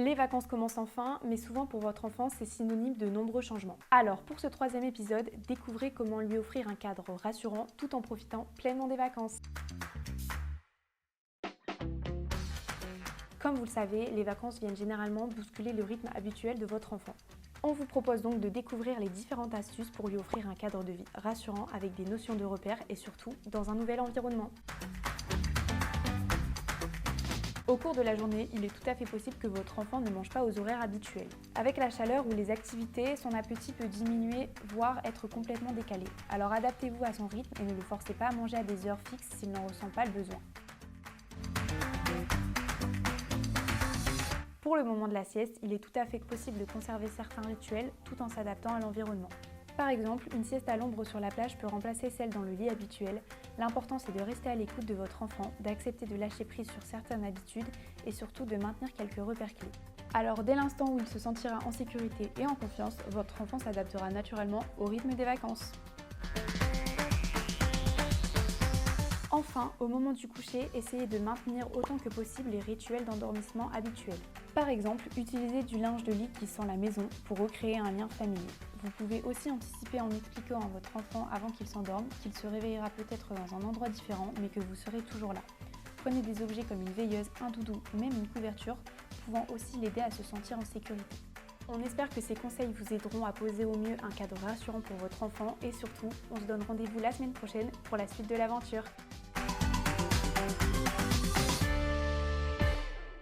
Les vacances commencent enfin, mais souvent pour votre enfant, c'est synonyme de nombreux changements. Alors, pour ce troisième épisode, découvrez comment lui offrir un cadre rassurant tout en profitant pleinement des vacances. Comme vous le savez, les vacances viennent généralement bousculer le rythme habituel de votre enfant. On vous propose donc de découvrir les différentes astuces pour lui offrir un cadre de vie rassurant avec des notions de repère et surtout dans un nouvel environnement. Au cours de la journée, il est tout à fait possible que votre enfant ne mange pas aux horaires habituels. Avec la chaleur ou les activités, son appétit peut diminuer, voire être complètement décalé. Alors adaptez-vous à son rythme et ne le forcez pas à manger à des heures fixes s'il n'en ressent pas le besoin. Pour le moment de la sieste, il est tout à fait possible de conserver certains rituels tout en s'adaptant à l'environnement. Par exemple, une sieste à l'ombre sur la plage peut remplacer celle dans le lit habituel. L'important c'est de rester à l'écoute de votre enfant, d'accepter de lâcher prise sur certaines habitudes et surtout de maintenir quelques repères clés. Alors dès l'instant où il se sentira en sécurité et en confiance, votre enfant s'adaptera naturellement au rythme des vacances. Enfin, au moment du coucher, essayez de maintenir autant que possible les rituels d'endormissement habituels. Par exemple, utilisez du linge de lit qui sent la maison pour recréer un lien familier. Vous pouvez aussi anticiper en expliquant à votre enfant avant qu'il s'endorme qu'il se réveillera peut-être dans un endroit différent mais que vous serez toujours là. Prenez des objets comme une veilleuse, un doudou ou même une couverture, pouvant aussi l'aider à se sentir en sécurité. On espère que ces conseils vous aideront à poser au mieux un cadre rassurant pour votre enfant et surtout, on se donne rendez-vous la semaine prochaine pour la suite de l'aventure.